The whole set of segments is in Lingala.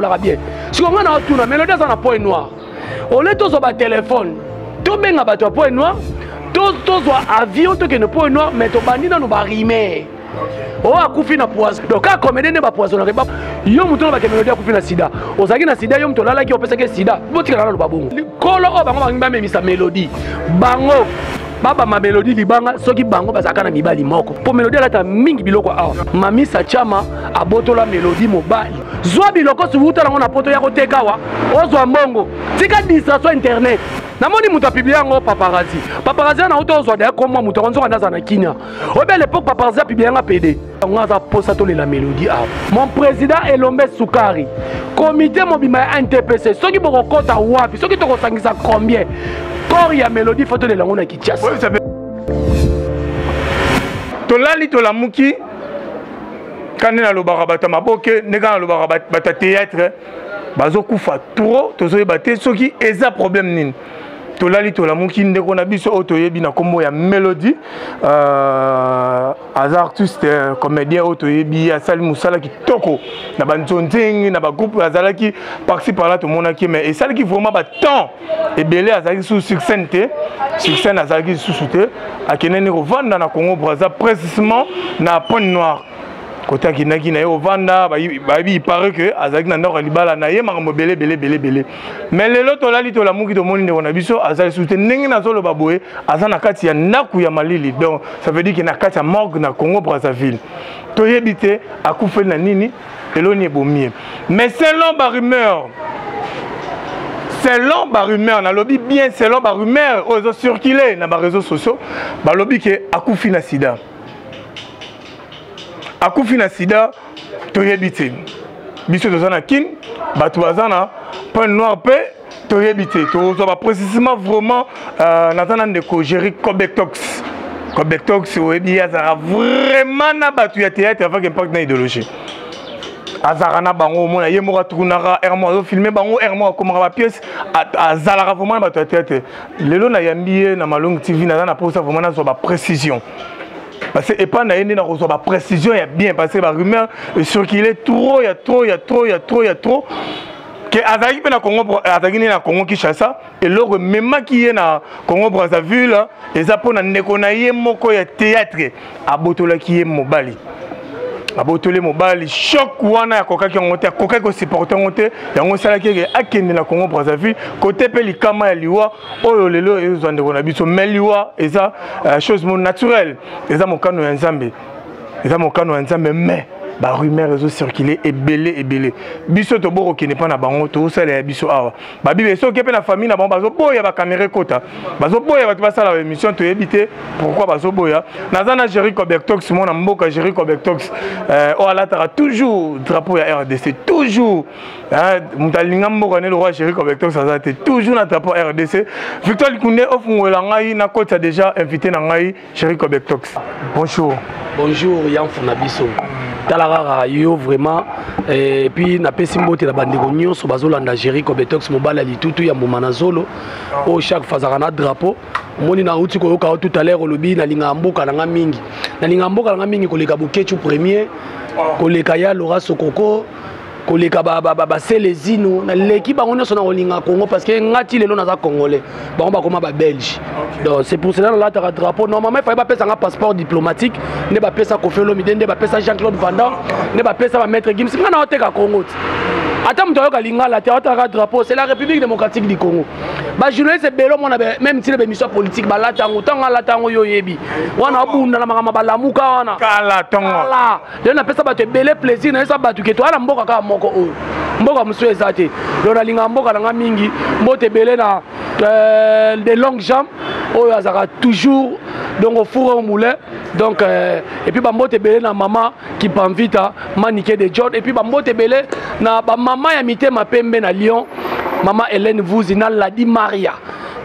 olaka bien si on a tout na mélodie ça na point noir on est tous au téléphone to benga bato point noir tous avion to que ne point noir mais to bandina no ba rimer oh akufi na poison donc quand comédien ne ba poison na yo muto ba mélodie akufi na sida ozaki na sida yo muto lala ki opesa ke sida botika na lo babongo kolo o bango ba memisa mélodie bango baba ma mélodie libanga soki bango bazaka na mibali moko po mélodie alata mingi biloko awa mamisa chama abotola mélodie mobali zwa biloko subuta nango na poto ya kotekawa ozwa mbongo tika distraction internet namoni muto publier yango paparazzi na auto ozwa d'ailleurs comme muto konzo ndaza na kinya obe l'époque paparazzi publier nga PD ngaza posa to la mélodie awa mon président Elombe Sukari comité mobima ya NTPC soki boko kota wapi soki to kosangisa combien corps ya mélodie photo de lango na Kinshasa to lali to la muki kanena lo barabata maboke nega lo barabata théâtre bazo kufa trop to zo baté soki eza problème nini to lali to la muki ndeko na biso oto yebi na kombo ya mélodie as artiste comédien oto yebi asali musala kitoko na banzonzengi na ba groupe azalaki par-ci par là to monaki mais et ça qui vraiment ba temps et belé azalaki sous succès azalaki sous soute akenene ko vanda na Congo Brazza précisément na Pointe Noire côté kinaki na yo vanda ba il paraît que azalaki na ndako libala na ye makambo belé mais lelo to lali to la muki to moni ndeko na biso azali soute ndenge na zolo baboye azana kati ya naku ya malili donc ça veut dire que na kati ya morgue na Congo Brazzaville to yebite akufeli na nini eloni ebomie mais selon ba rumeur na lobby bien selon ba rumeur aux circulé na ba réseaux sociaux ba lobby que akufi na sida to yebite biso tozana kin bato bazana Pointe Noire pe to yebite to zo ba précisément vraiment natana ndeko Jerry Cobetox oyebi azara vraiment na bato ya théâtre avec impact na idéologie azarana bango mona ye moko tournara ermo azo filmer bango ermo akomaka ba pièce azalaka vraiment na bato ya théâtre lelo na yambiye na Malongi TV na posa vraiment na zo ba précision parce que et pas na yende na ko zo ba précision ya bien parce que ba rumeur circuler trop que azaki pe na Congo azaki na Congo Kinshasa et loko même qui est na Congo Brazzaville eza pona ndeko na ye moko ya théâtre abotola ki ye mobali abotole mobali choc wana ya kokaki ngote kokaki ko supporter ngote yango sala ki akende na Congo Brazzaville côté pe likama ya liwa oyo lelo ezwa ndeko na biso meliwa eza chose naturelle eza mokano ya Nzambe mais ba rumeur réseau circuler ebele biso to boko ki ne pas na bango to sala ya biso awa ba bibe so ke pe na famille na bango bazo boya ba caméra kota bazo boya ba basala émission to ebité pourquoi bazo boya nazana Jerry Cobetox mon mboka Jerry Cobetox o alatara toujours drapeau ya RDC toujours mutalinga mboka ne le roi Jerry Cobetox azate toujours na drapeau RDC Victor Likunde ofungwela ngai na kota déjà invité na ngai Jerry Cobetox bonjour Yann Funabiso talara yo vraiment et puis na pesimbote la bandeko nyonso bazolanda Jerry Cobetox mobala litutu ya momanazolo o chaque fazara na drapeau moni na uti ko tout à l'heure lobi na linga mboka na mingi koleka bukechu premier koleka ya Laura Sokoko koleka ba selezino na leki bango nyonso na olinga Congo parce que ngati lelo naza congolais bango bakoma ba belge donc c'est pour cela là ta drapeau normalement il fallait pas pesa un passeport diplomatique ne ba pesa Kofelo Midende ba pesa Jean-Claude Van Damme ne ba pesa ba maître Gims ngana oteka Congo ata mto yoka lingala te otaka drapeau c'est la République démocratique du Congo ba journaliste belo mona même si les émissions politiques ba latango tanga latango yo yebi wana obunda na makama balamuka wana kala tongo kala le na pesa ba te bele plaisir na esa ba tu ke to ala mboka ka moko o mboka musu ezate do na linga mboka na mingi mbote bele na des longues jambes oyo azaka toujours donc au four au moulin donc et puis bambote belé na maman qui panvita maniqué de John et puis bambote belé na ba maman ya mitema pembe na Lyon maman Hélène Vouzina Ladi Maria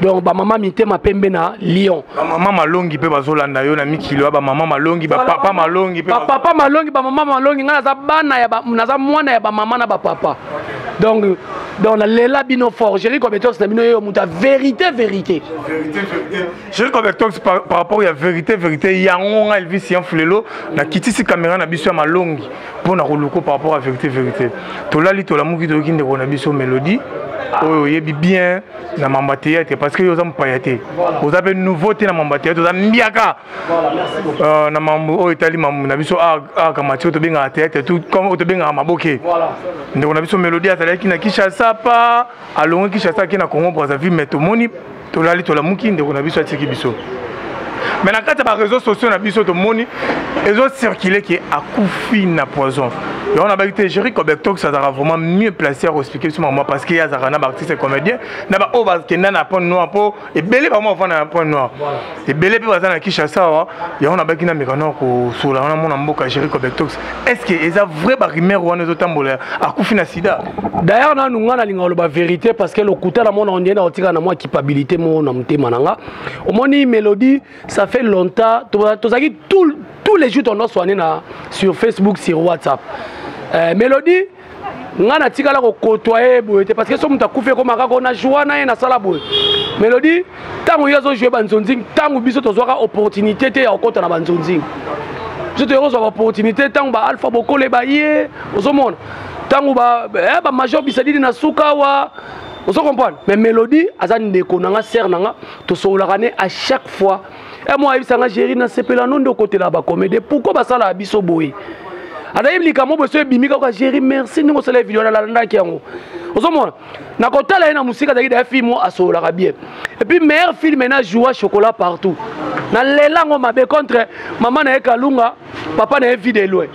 donc ba maman mitema pembe na Lyon ba maman malongi pe bazolanda yo na mikilo ba maman malongi ba papa malongi pe ba papa malongi ba maman malongi ngana za bana ya ba naza mwana ya ba maman na ba papa donc donc lela bino fort Jerry Cobetox na bino yo muta vérité. Jerry Cobetox par rapport à vérité yango Elvis Yanflelo na kitisi caméra na biso ya malongi pour na roluko par rapport à vérité to lali to la muki to kinde ko na biso mélodie oyo yebi bien na mamba théâtre parce que yo za mpayate vous avez nouveauté na mamba théâtre za mbiaka na mambo oyo tali mambo na biso a kamati to benga théâtre tout comme to benga maboke ndeko na biso mélodie azalaki na Kinshasa pa alongo Kinshasa ki na Congo Brazzaville mais to moni to lali to la muki ndeko na biso atiki biso mais na kati ba réseaux sociaux na biso to moni ezo circuler qui akufi na poison. Et on a été Jerry Cobetox, ça sera vraiment mieux placé à expliquer sur moi parce qu'il y a un artiste et comédien. N'a pas au qui n'a pas noir pour et belé pas moi on a un point noir. Et belé puis bazana qui chasse ça. Et on a pas qui n'a mécano sur la on a mon amboka Jerry Cobetox. Est-ce que ils a vrai barimère ou un autre tambola à Koufina Sida. D'ailleurs na nunga na linga la vérité parce que le couteau la mon on dit na otika na moi capacité mon na mtema nanga. Au moni mélodie ça fait longtemps tozaki tous les jours on a soigné sur Facebook sur WhatsApp. Mélodie ngana tikala ko côtoyer boye parce que so muta kufe ko makaka on a joie na na sala boye Mélodie tango yazo jouer banzonzing tango biso tozwaka opportunité te ya okota na banzonzing je te reçois opportunité tango ba alpha bokole ba ye ozomona tango ba major bisadidi na suka wa ozo comprendre mais Mélodie azani ndeko nanga ser nanga to soulakane à chaque fois et moi ibisanga Jerry na sepela non de côté là ba comédie pourquoi ba sala biso boye Adaïm likamo beso bimika ko Jerry merci ningo sala vidéo na landa kiango ozomona na kotala na musika daki da film asola bien et puis meilleur film na joie chocolat partout na lelango mabe contre maman na ekalunga papa na vidéo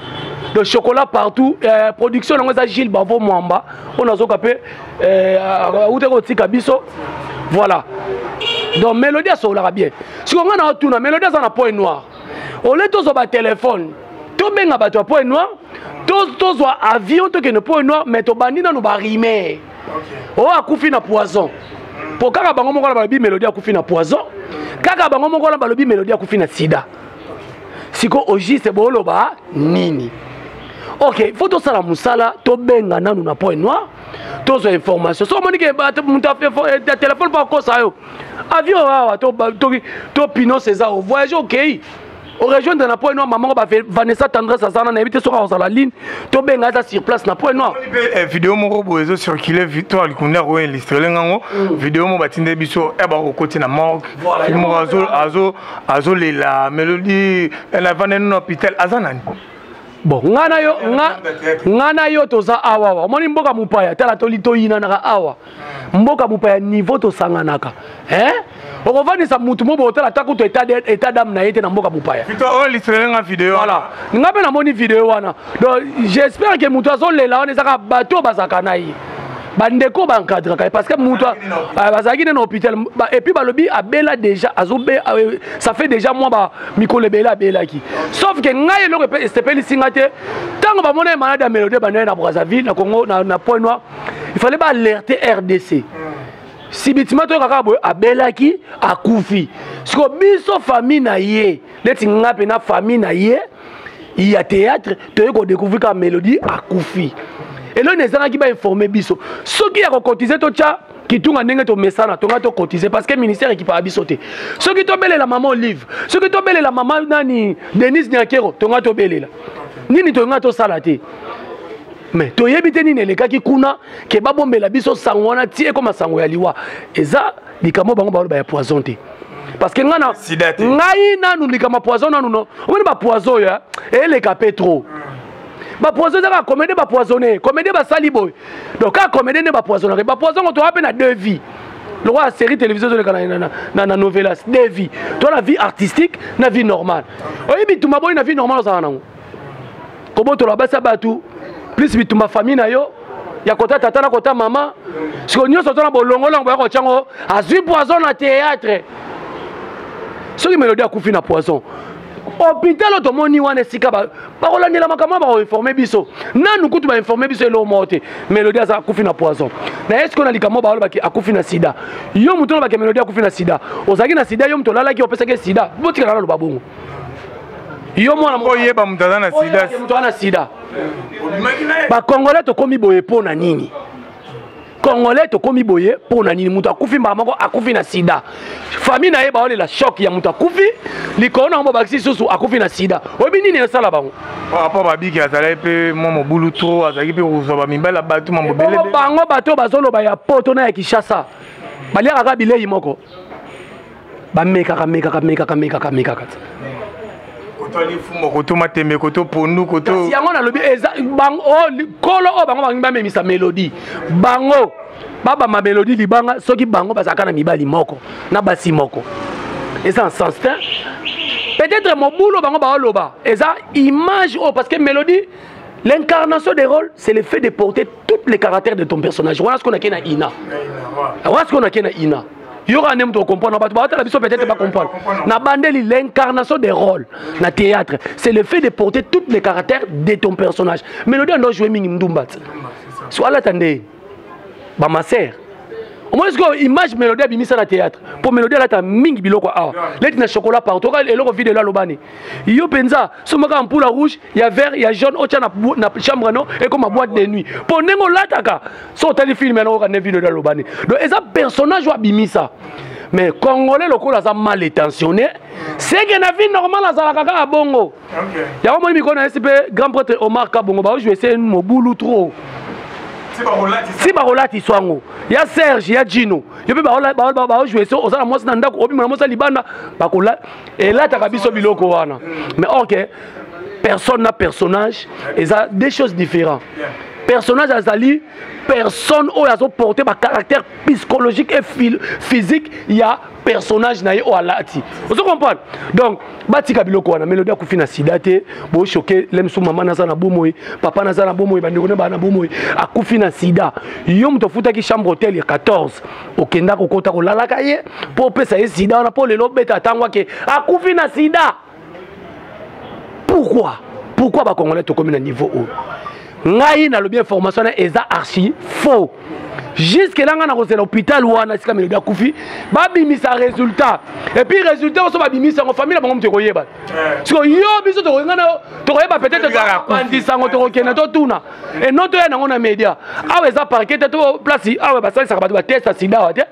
de chocolat partout production na ngeza Gilles Bavo Mwamba on azoka pe ute ko tika biso voilà donc Mélodie asola bien si on a tout na Mélodie ça na point noir au lieu de ba téléphone to benga bato ya point noir to zo avion to ke ne point noir mais to bandi na no ba rimer o akufi na poison pour kaka bango moko la balobi Mélodie akufi na poison kaka bango moko la balobi Mélodie akufi na sida siko oji se bolo ba nini ok faut to sala musala to benga nanu na point noir to zo information so moni ke ba muta fait téléphone pas ko sa yo avion wa to Pino César au voyage ok au région de la point noir maman va Vanessa Tendresse ça na éviter sur la ligne to benga ça sur place na point noir vidéo mo robo circuler victoire likunda ro illustré ngango vidéo mo batinde biso e ba ko côté na morgue film azo la Mélodie elle a venu dans hôpital azanani bon ngana yo toza awa moni mboka mupaya tala tolito yina na awa mboka mupaya niveau to sanganaka okovandisa mutu mo botala taku to état d'âme na yete na mboka mupaya plutôt on l'histoire nga vidéo voilà ngabe na moni vidéo wana donc j'espère que mutu azolela on ezaka bato bazaka na yi bandeko ba encadrer parce que mutu bazaki na hôpital et puis balobi abela déjà azobe ça fait déjà moi ba mikolo bela belaki sauf que ngai lo pe stepeli singate tango ba mona malade ya Mélodie ba na Brazzaville na Congo na point noir il fallait ba alerter RDC si bitima to kaka boy abelaki akufi siko biso famille na ye leti ngape na famille na ye il y a théâtre to ko découvrir ka Mélodie akufi et là nezanga ki ba informer biso soki ya ko cotiser to cha kitunga ndenge to mesana to ngato cotiser parce que ministère équipe biso te soki to belela maman Olive soki to belela maman nani Denise Nyakero to ngato belela nini to ngato salate mais to yebite nini elekaki kuna ke babombela biso sango wana tie comme sango ya liwa eza likamo bango ba ya poison te parce que ngana ngai nanu likama poison nanu no omoni ba poison ya eleka petro ba poison za comédie ba poisonné comédie ba salibo donc ka comédie ne ba poisonné ba poison to appelle na deux vies le roi série télévision na novelas deux vies to la vie artistique na vie normale oyebi tuma boy na vie normale za nango kobo to la basa batu plus bituma famille na yo ya kota tata na kota mama siko nyoso to na bolongo longo ya ko chango azui poison na théâtre soki Mélodie akufi na poison hôpital otomoni wana sika ba kolandela makambo ba informer biso nanu kutu ba informer biso elo mote Mélodie aza akufi na poison na est-ce qu'on a likamo ba baki akufi na sida yo muto ba ke Mélodie akufi na sida ozaki na sida yo muto lalaki opesa ke sida botika na lo babungu yo mwana mo yeba mutana na sida ba congolais to komi boye pona nini Congolais to komi boye pour na nini mutu akufi mbamako akufi na sida. Famille na yeba ole la choc ya mutu akufi, likona mbo bakisi susu akufi na sida. Obi nini esala bango? Papa babiki azala pe mo bulu trop azaki pe uzoba mibala batu mambo belebe. Bango bato bazolo ba ya poto na ya Kinshasa. Balia kaka bilei moko. Ba meka. Koto ali fumo koto matembe koto pondu koto. Si yango na lobi eza bango kolo o bango bangi ba memisa mélodie. Bango baba ma mélodie libanga soki bango bazaka na mibali moko na basi moko. Eza en sens peut-être mon boulot bango ba loba. Eza image oh parce que mélodie l'incarnation des rôles c'est le fait de porter tous les caractères de ton personnage. Voilà ce qu'on a qu'à Ina. Voilà ce qu'on a qu'à Ina. Il y aura un homme qui comprend, peut-être pas comprendre. L'incarnation des rôles, dans le théâtre, c'est le fait de porter tous les caractères de ton personnage. Mélodie, on doit jouer Mingimdumbat. Soit là, attendez, ma sœur. Au moins, image Mélodie à le théâtre. Pour Mélodie, là, tu as Ming Biloko. Là, tu as chocolat partout. Et là, on vit de là, l'obani. Il y a Penza, ce matin, en poule rouge, il y a vert, il y a jaune, il y a chambre, et comme ma boîte de nuit. Pour Nengo Lataka, son téléfilm, on a vu de là, l'obani. Donc, et ça, personnage va bimisa. Mais Congolais, le coup, là, ça mal intentionné. C'est que la vie normale, ça la à Bongo. Il y a un moment, il y a un grand prêtre Omar Kabongo, je vais essayer de me boulot trop. Si barolati swango ya Serge ya Gino yo pe ba jouer so osala mwasi na ndako obi mwasi libanda bakola et là takabiso biloko wana mais OK personne n'a personnage et ça des choses différentes personnage azali personne où a porté par caractère psychologique et physique il y a personnage na o alati vous comprenez donc batika biloko wana Mélodie akufi na sida te bo choquer lemsu maman na sana bomoy papa na sana bomoy bandeko na bana bomoy akufi na sida yo mto futa ki chambre hôtel ya 14 okenda ko kota ko lalaka ye po pesa ye sida wana po lelo beta tangwa ke akufi na sida pourquoi ba congolais to comme na niveau haut ngai na lobi information na eza archi faux jusque là on a reçu l'hôpital ou on a sika Mélodie akufi ba bimisa résultat et puis résultat on so ba bimisa en famille ba ngomte koyeba parce que yo biso to ngana to koyeba peut-être bandisa ngo to kena to tuna et non to ya na média awe za parquet to place awe ba ça ba ba test sida wa te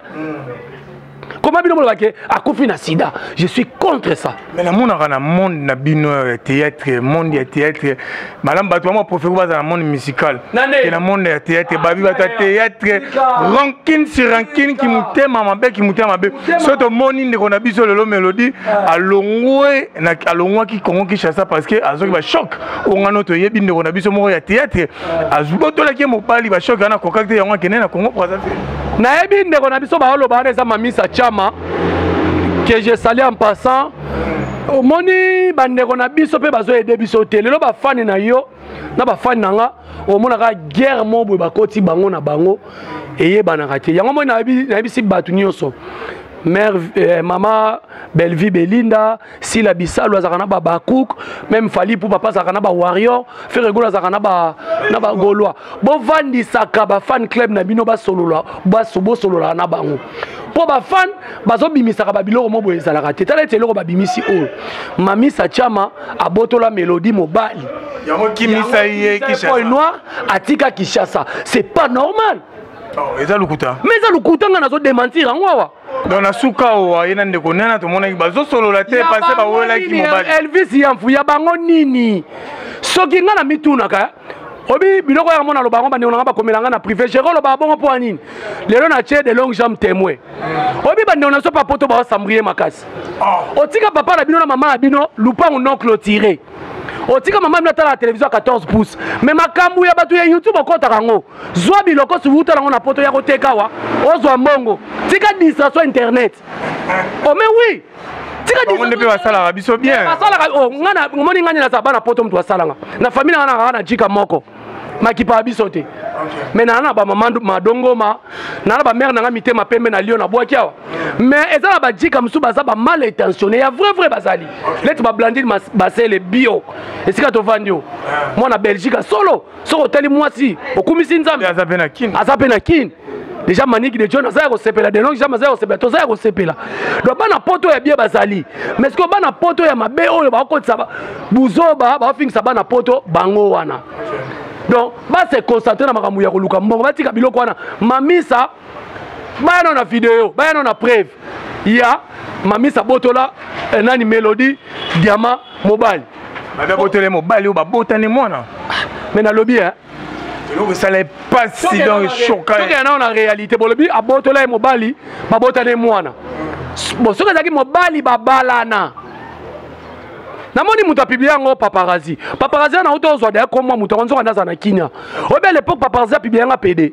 comment bino molobake akufi na sida je suis contre ça mais la monde na monde na bino théâtre monde ya théâtre madame bato moi préfère ba na monde musical et na monde ya théâtre babi ba théâtre rancune sur rancune qui mutema mabe qui mutema mabe soto moni ndeko na biso lelo Mélodie alongwa ki Congo Kinshasa parce que azoki ba choc ongano to yebi ndeko na biso moko ya théâtre azubotola ki mopali ba choc na contacter yango kene na Congo Brazzaville na yebi ndeko na biso ba oloba na eza mamisa Chama que je salue en passant au moni bandeko na biso pe bazo aider biso te lelo ba fan na yo na ba fan nanga o mona ka guerre mo boy bakoti bango na bango eyeba na kati yango mo na bisi batu nyonso mère maman Belleville Belinda si la bisalo azakana ba Bakouk même Fali pour papa azakana ba Warrior Ferregola azakana ba na ba Gaulois bo vandi saka ba fan club na bino ba solola ba sobo solola na bango po ba fan bazo bimisa ka ba biloko mo boye zalaka te tala teloko ba bimisi o mami Sachama abotola Mélodie mobali yango kimisa ye Kinshasa noir atika Kinshasa c'est pas normal. Oh, eza lukuta. Mais eza lukuta nga nazo démentir en wawa. Donc na suka o yena ndeko nana to mona bazo solo la te passer ba wela ki mobali. Elvis yamfu ya bango nini. Soki nga na mituna ka. Obi biloko ya mona lo bango bande onanga ba komelanga na privé Jérôme lo ba bongo po nini. Lelo na tie de longue jambe témoin. Obi bande ona so pa poto ba sambrier makasi. Otika papa na bino na mama na bino lupango non clôturé. Otika maman na la télévision à 14 pouces mais makambu ya batu ya YouTube okota kango zwa biloko suvuta nango na poto ya koteka wa ozwa mbongo tika distraction internet oh mais oui tika distraction on peut passer la biso bien passer la oh ngana ngomoni ngani na sabana poto mtu wasalanga na famille ngana na jika moko makipa biso te mais nana ba maman madongo ma nana ba mère nanga mitema pembe na lio na boakiawa mais ezala ba jika msu baza ba mal intentionné ya vrai bazali let ba blandine basé les bio esika to vandio moi na Belgique solo soko tali mwasi okumisi nzambe azape na kin déjà maniki de John azaya ko sepela de longue jamais azaya ko sepela to azaya ko sepela do bana poto ya bien bazali mais ce que bana poto ya mabe oyo ba ko tsaba buzoba ba finisa bana poto bango wana donc ba se concentrer na makambo ya koluka mbongo batika biloko wana mamisa bana na vidéo bana na preuve ya mamisa botola nani Mélodie Diamant mobile baba botola mobile ou babotane mwana mais na lobby hein ça n'est pas si dans choquant donc il y en a en réalité bon lobby abotola mobile babotane mwana bon soki ezaki mobali babalana namoni mutu apiblia yango paparazzi na auto ozwa daya komwa mutu akonzoka ndaza na kinya oyebi à l'époque paparazzi apiblia yanga pede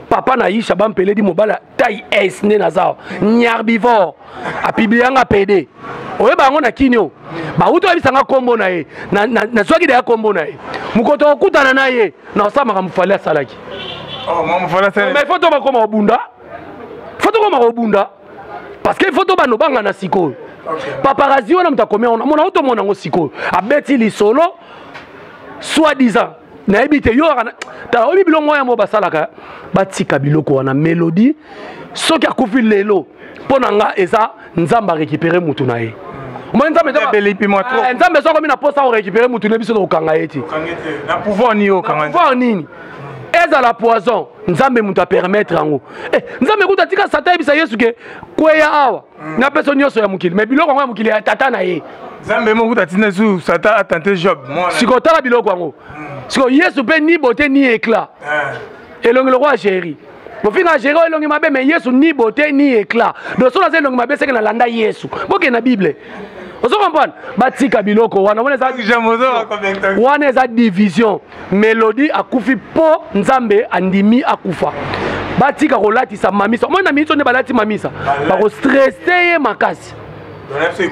papa na Isha bampeledi mobala taille S ne naza nyarbivore apiblia yanga pede oyeba yango na kinyo bauto oyebisanga kombo na ye nazwaki daya kombo na ye mokoto okutana na ye na osamaka mofali asalaki mais foto bakoma obunda parce que foto bano banga na sikoyo paparazzi wana mutu akomi ona mona auto mona ngo sikoyo abeti lisolo soi-disant nayebi te yo tala oyebi bilongo ya mo basalaka batika biloko wana Mélodie soki akufi lelo mpo na nga eza nzambe arécupéré mutu na ye nzambe so akomi na posa orécupéré mutu na biso tokokanga ye te na pouvoir nini ezala poison nzambe mutu apermettre yango nzambe kuta tika satan yebisa yesu ke kweya awa na peso nyonso ya mokili mais biloko yango ya mokili ya tata na ye nzambe moko tatina su satan a tenté Job sikotala biloko yango siko yesu mpe ni beauté ni éclat elongi lokwa géri mofinga géri elongi mabe mais yesu ni beauté ni éclat donc so naza elongi mabe seke nalanda yesu boke na bible ozo comprendre batika biloko wana eza division Mélodie akufi po nzambe andimi akufa batika kolatisa mamisa omona minito nde balati mamisa bakostresse ye makasi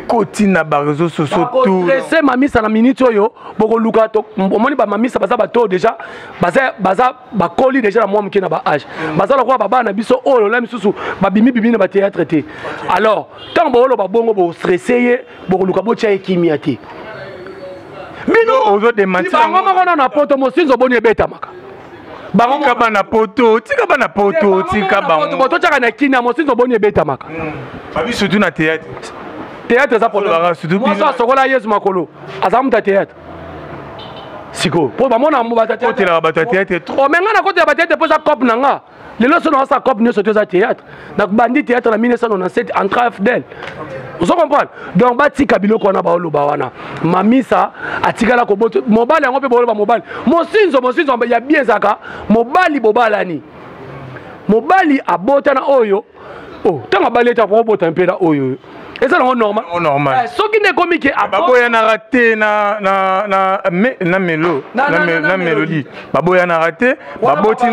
koti na bareseau sociaux tout stressé mamisa na minute oyo bokoluka to omoni ba mamisa baza bato déjà baza bakoli déjà na mwa moke na ba âge baza lokwa baba na biso oyo la misusu babimi bibi na ba théâtre te alors tant bolo babongo bo stressé ye bokoluka bocha ekimia te bino ozo de mentir bango moko na poto mosinzo boni ebeta maka tika bana poto tika bango boto chaka na kina mosinzo boni ebeta maka babi surtout na théâtre théâtre ça pour moi ça sokola Yesu makolo azamuta théâtre siko po ba mona mo batata côté la théâtre trop menga na côté ya batata po za cop nanga lelo so na sa cop nyo soto za théâtre na bandi théâtre na 1997 entre FDL vous comprenez donc batika biloko na baolo ba wana mamisa atikala ko boto mobali yango pe bolo ba mobali mosinzo ya bien zaka mobali bobalani mobali abota na oyo tanga baleta ko bota mpera oyo et ça c'est normal ce qui n'est comique baboya na raté na Mélodie baboya na raté baboti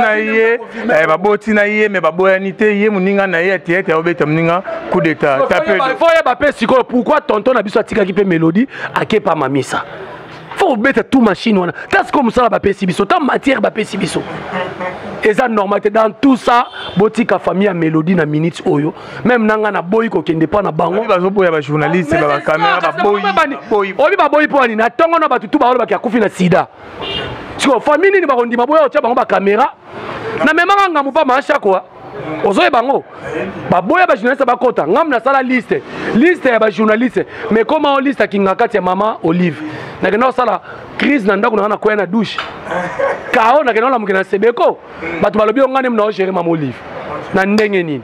na ye mais baboya nité ye muninga na ye théâtre obeta muninga coup d'état tapé faut ba pesi ko pourquoi tonton na biso atika ki pe Mélodie akepa mamisa faut mettre tout machine wana tas comme ça ba pesi biso ta matière ba pesi biso et ça normal dans tout ça botika famille à Mélodie na minute oyo même nanga na boy ko kende pa na bango bazo boya ba journaliste ba caméra ba boy obi ba boy po ni na tongo na batutu ba ba kufi na sida siko famille ni ba kondima boya ocha bango ba caméra na memanga ngamu pa macha quoi ozoye bango baboya ba journaliste ba kota ngam na sala liste ya ba journaliste mais comment on liste kinga kati ya mama Olive na kena sala crise na ndako na kwa na douche kao na kena la mukina sebeko batu balobi ngane mna o gérer mama Olive na ndenge nini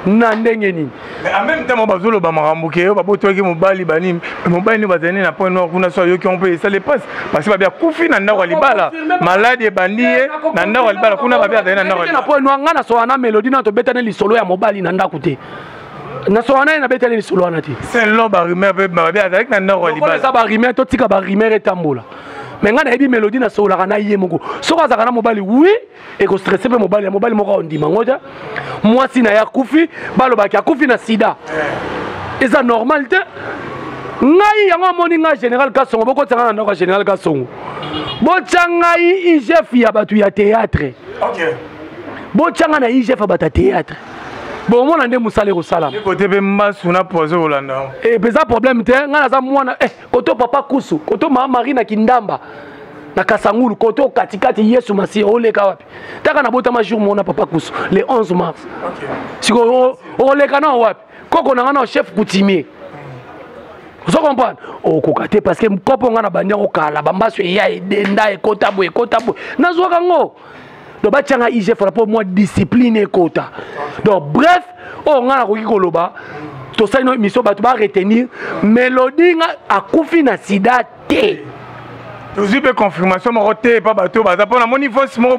mais en même temps bazolo ba marambuke ba botoki mobali bani mobali bazani na point noir kuna so yo ki on peut ça les passe parce que ba bia kufi na ndako libala malade bandie na ndako libala kuna ba bia na ndako na point noir ngana so na Mélodie na to betane lisolo ya mobali na ndako te na so wana na betane lisolo wana te c'est long ba rumeur ba bia avec na ndako libala ça ba rumeur to tika ba rumeur etambola mais ngana ebi Mélodie na so la kana ye moko so ka zakana mobali oui et ko stresser pe mobali moko ondima ngoja moi si na ya kufi baloba ki akufi na sida et ça normal te ngai yango moni nga général Kasongo boko tsanga na général Kasongo bo tsangai chef ya batu ya théâtre OK bo tsanga na chef ya batu théâtre bon mon ande musale ko sala côté be masu na poser Rolanda et pesa problème te nga za mwana koto papa kusu koto mama Marina kindamba na Kasangulu koto katikati Yesu masi oleka wapi taka na bota ma jour mona papa kusu le 11 mars OK siko oleka na wapi koko na chef coutumier Vous comprenez? Oh, kokate parce que mkopo ngana banya ko kala bambaso ya edenda ekota bo. Nazwa kango. Donc ba tianga IGF pour moi discipline ekota. Donc bref, oh ngana ko kikoloba. To ça une mission ba to ba retenir mélodie nga akufi na sida te. Toujours une confirmation, je ne pas bateau. Pour la moni voice mo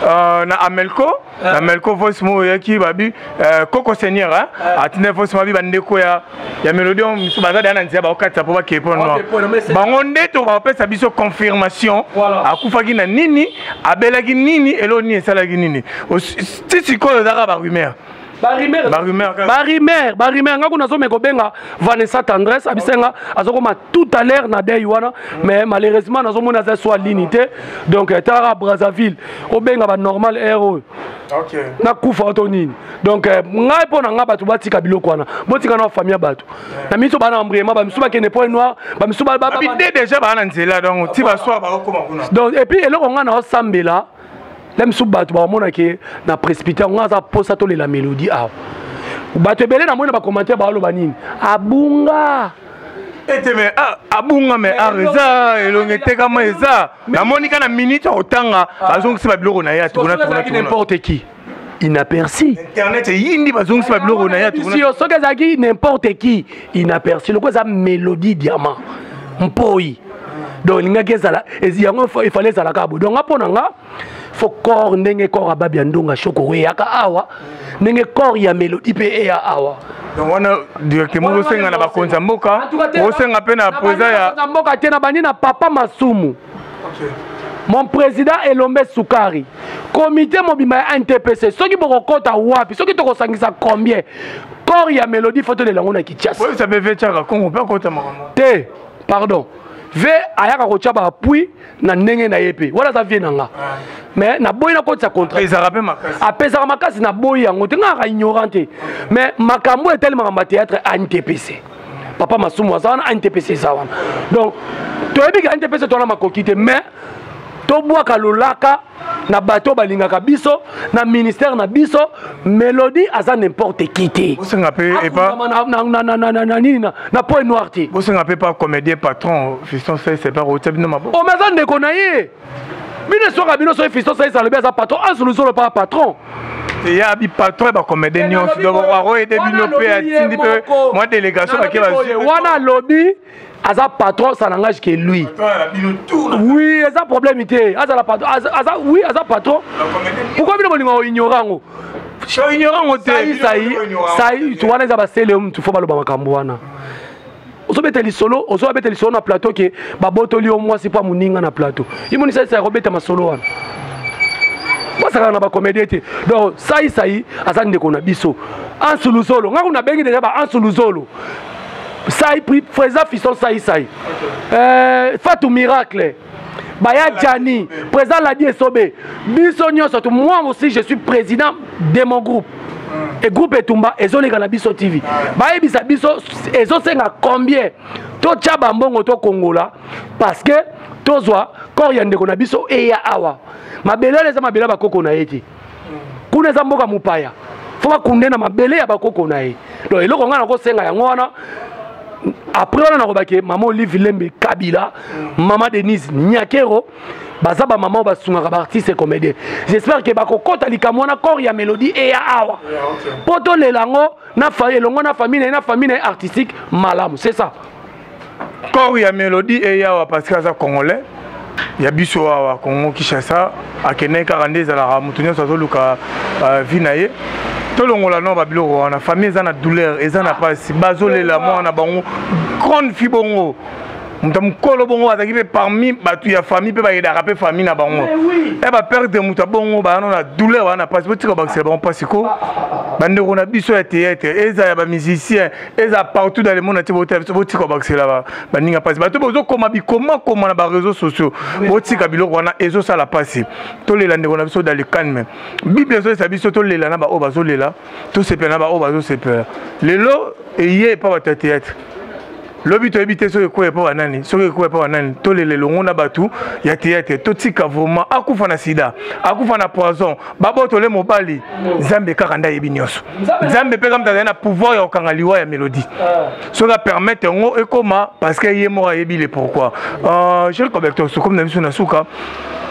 na Amelco, Amelco voice mo qui babi Coco Seigneur hein. Atine voice mo babi bandeko ya mélodie on se basa dans nzia ba okata pour ba kepo no. Bangonde to ba pesa biso confirmation. Akufaki na nini, abelaki nini, eloni esalaki nini. Si ko za ba rumeur. Barimer ngako nazo meko benga Vanessa Tendresse abisenga azokoma tout à l'heure na day wana mais malheureusement nazo mona za soit l'unité donc tara Brazzaville o benga ba normal héros. OK. Na kufa tonini. Donc ngai pona nga batu batika biloko wana. Botika na famille batu. Na miso bana embriema ba miso ba kene point noir, ba miso ba déjà ba na nzela donc ti ba soir ba okoma kuna. Donc et puis eloko nga na osambela Lem sou batu ba mona ke na précipité on a posa to la mélodie ah. Batu belé na mona ba commentaire ba lo banini. Abunga. Eteme abunga me areza elongete kama eza. Na monika na minute otanga bazongisi ba biloko na ya tuna n'importe qui. Inaperçu. Internet yindi bazongisi ba biloko na ya tuna. Si osoka zaki n'importe qui inaperçu. Loko za mélodie diamant. Mpoi. Donc linga kezala eziango il fallait ça la kabo. Donc apona nga faut corps ndenge corps ababi ndonga chokore yaka awa ndenge corps ya mélodie pe ya awa donc on a directement au senga na bakonza mboka au senga pe na président ya mboka tena bani na papa Masumu. OK. Mon président Elombe Soukari comité mobima ya NTPC soki bokokota wapi soki tokosangisa combien corps ya mélodie photo de lango na Kinshasa. Oui ça peut faire chaka Congo pas kota makamo te pardon ve ayaka ko chaba appui na ndenge na yepe wala za vie nanga mais na boy na ko tsa contrat apesa makasi na boy yango te ngaka ignorante mais makambo est tellement en théâtre NTPC papa Masumu azana NTPC sawana donc to ebi ka NTPC to na makokite mais to bwaka lolaka na bato balingaka biso na ministère na biso mélodie aza n'importe qui te bosenga pe et pas na point noir te bosenga pe pas comédien patron fiston c'est pas au tabino mabo o maza ndeko na ye bino soka bino so fiston ça le beza patron asuluzo le pas patron il y a bi patron ba comédien nyon do ro et bino pe atindi pe moi délégation ba ke ba wana lobby Aza patron, ça n'engage que lui. Oui, Aza problème était. Aza la patron. Oui, Aza patron. Pourquoi vous voulez ignorant? Ignorant, ça y tu vois les abassés, tu faut pas le bamakambuana. Oso beteli solo na plateau que babotoli au moins c'est pas muninga na plateau. Il m'a dit ça robeta ma solo wana. Moi ça na ba comédie. Donc ça y Aza ndeko na biso. En solo solo, nga kuna bengi déjà ba en solo solo. Ça y pris Freza Fiston ça y. Fatou Miracle. Baya Djani, président Ladi Esobe. Bisonio surtout moi aussi je suis président de mon groupe. Et groupe Etumba ezole kana biso TV. Baya bisa biso ezo senga combien to tchaba mbongo to Kongola parce que tozwa koriande kona biso e ya awa. Mabele les mabele ba koko na yeti. Kuna za mboka mupaya. Faut kunde na mabele ya ba koko na ye. Donc eloko ngana ko senga yango wana. Après on a remarqué maman Olive Lembe Kabila, maman Denise Nyakero, bazaba maman basunga ba artiste et comédien. J'espère que bako kota likamwana kor ya mélodie et ya awa. Poto le lango na famille artistique malamu, c'est ça. Kor ya mélodie et ya awa parce que ça congolais. Ya biso awa Congo Kinshasa akene 42 za la mutunya sazo luka vinaye. Tout le monde a une famille, ils ont une douleur, ils ont pas si basole la moi on a bon grande fibongo. On t'a collé bongo à t'arriver parmi tu y a famille peut pas y déraper famille na bongo. Eh bah perdre muta bongo bah on a douleur on a pas petit comme c'est bon pas si quoi. Bande on a biso à théâtre, ils ont des musiciens, ils ont partout dans le monde tu vois petit comme c'est là-bas. Bah n'inga pas bah tu vois comment on a des réseaux sociaux. Petit kabilo on a ezo ça la passé. Tous les landais on a biso dans le calme. Bible so ça biso tous les lana bah oh bah zolela. Tout c'est pena bah oh bah zo c'est peur. Les lots et y est pas à théâtre. lobi to ebité so ko pas nani so ko pas nani to le longo na batu ya théâtre to tika vraiment akufa na sida akufa na poison babo to le mobali Nzambe kaka nda yebi nyoso Nzambe pe comme na pouvoir ya kangaliwa ya mélodie so ga permettre ngo ekoma parce que yemo yebi le pourquoi je le connecteur so comme na biso na suka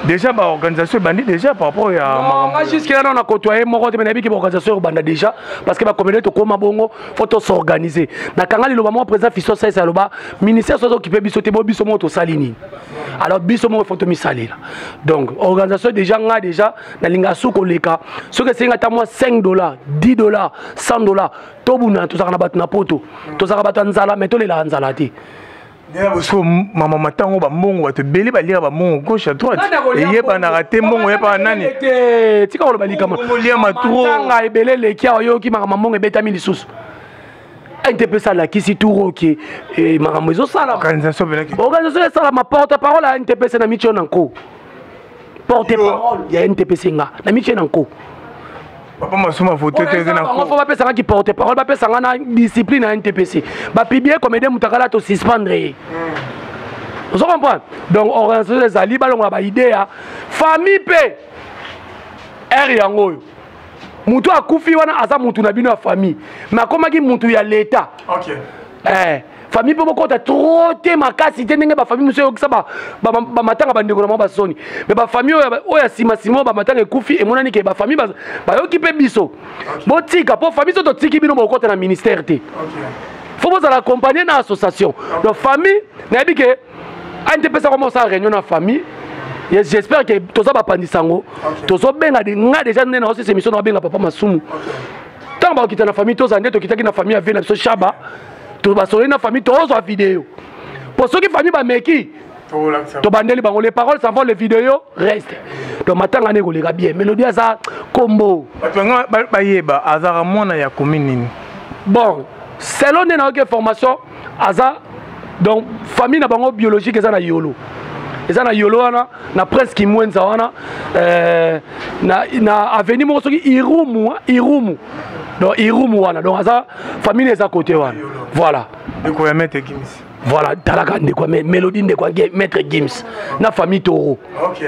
déjà ba organisation bandi déjà par rapport à jusqu'à là on a côtoyé moko te menabi ki organisation banda déjà parce que ba communauté ko mabongo faut to s'organiser na kangali lo ba mo président fiso ça ça lo ba ministère so occupé biso te bo biso mo to salini alors biso mo faut to mi salir donc organisation déjà nga déjà na linga suko leka ce que c'est ngata moi $5 $10 $100 to buna to saka na batu na poto to saka batu nzala mais to le la nzala te maman matango ba mongo te beli ba lire ba mongo gauche à droite et yeba na raté mongo yeba nani tika ko ba likama lire matro nga ebele le kia yo ki mama mongo betami lisusu NTP ça la kisi touro ki et mama mezo sala organisation ça ma porte parole à NTP c'est na micho nanko porte parole ya NTP singa na micho nanko papa masuma voter te na ko faut pas penser qui porte parole pas penser na discipline à NTPC ba publier comme des mutakala to suspendre vous comprenez donc organisation les ali balonga ba idée ya famille pe yango mutu akufi wana asa mutu na bino ya famille mais akomaki mutu ya l'état OK famille peut beaucoup trop te makasi te ndenge ba famille monsieur okisa ba matanga ba ndeko na ba soni mais ba famille oya sima ba matanga ekufi e monani ke ba famille ba yoki pe biso botika po famille to tiki bino ba kota na ministère te faut vous accompagner na association donc famille na bi ke NTP ça commence à réunion na famille j'espère que tout ça va pandisango tout ça benga de nga déjà na aussi émission na benga papa masumu tant ba kita na famille to zande to kita ki na famille avec na so shaba to basole na famille to zo vidéo pour ceux qui famille ba meki to bandeli bango les paroles ça va les vidéos reste donc matanga ne ko le bien mélodie ça combo ba yeba azara mona ya commune bon selon na que formation aza donc famille na bango biologique eza na yolo eza na yolo wana na presque mwenza wana na avenue mo soki irumu donc irumu wana donc asa famille eza côté wana voilà ndeko ya maître Gims voilà talaka ndeko mélodie ndeko maître Gims na famille Toro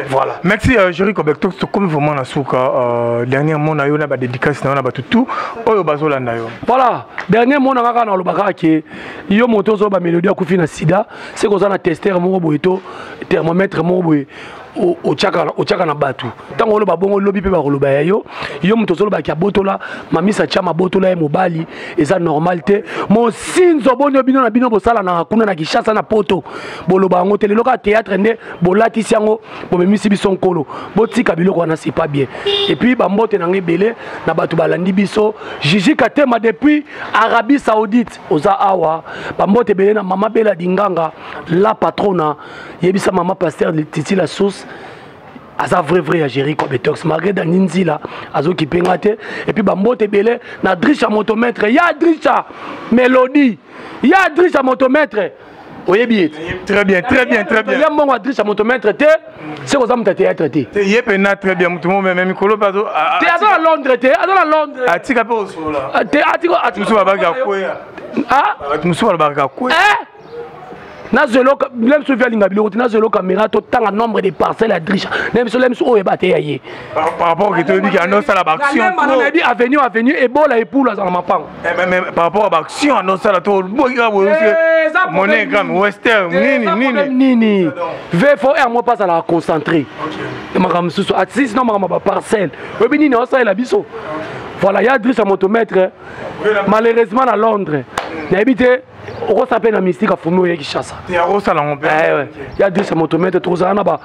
voilà merci Jerry Kobekto comme vraiment na suka dernièrement na yo na ba dédicace na ba tout oyo bazolanda yo voilà dernièrement na kaka na lobaka ke yo moto zo ba mélodie akufi na sida c'est ko za na testeur mo boyeto thermomètre mo boye au tchaka na batu tango lo babongo lobi pe ba koloba yo muto zo lo ba kia botola mamisa chama botola e mobali eza normalité mon sinzo bonyo bino na bino bosala na kuna na Kishasa na poto boloba ngo tele loka théâtre nde bolati siango bo memisi biso nkolo botika biloko na c'est pas bien et puis ba mbote na ngebele na batu balandi biso Gigi Katema depuis Arabie Saoudite oza awa ba mbote belé na mama bela dinganga la patrona yebisa mama pasteur Titi la source aza vrai à Jerry Kobetox malgré dans Ninzila azo ki pengate et puis ba mbote belé na Drisha motomètre ya Drisha mélodie ya Drisha motomètre oyebi très bien ya mon Drisha motomètre te c'est aux hommes de théâtre te yepena très bien mutumo même mikolo bazo te azo à Londres te azo à Londres atika pe osola te atiko musu babaga kwea musu babaga kwea Nazelo même sur via linga biloko nazelo caméra to tanga nombre de parcelles à Drisha même sur o ebate yaye par rapport que tu dis qu'il annonce la action on dit avenue et bola et poule dans ma pan mais par rapport à action annonce la to monnaie gramme western nini ve faut un mois pas à la concentrer makam susu at 6 non makam ba parcelle obi nini on ça la biso voilà il y a Drisha motomètre malheureusement à Londres na habité on s'appelle la mystique à Fumo et Kishasa. Il y a Drisha motomètre trop ça là-bas.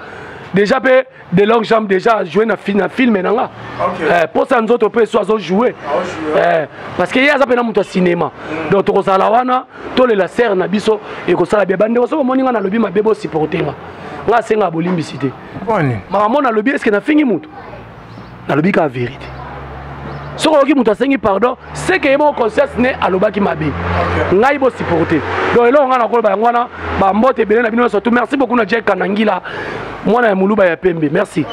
Déjà des longues jambes déjà jouer dans film maintenant. Pour ça nous autres peut soit jouer. Parce qu'il y a ça pendant mon cinéma. Donc trop ça là wana, tous les lasers na biso et ko ça la bébé ndeko so moninga na lobi ma bébé supporter nga. Nga senga bolimbicité. Maman na lobi est-ce que na fingi mutu? Na lobi ka vérité. Ce qui m'a dit pardon, c'est que mon conscience n'est à l'obaki mabe. Ngai bo supporter. Donc là on a encore ba mbote belé na bino surtout merci beaucoup na Jack Kanangila. Moi na Muluba ya Pembe. Merci.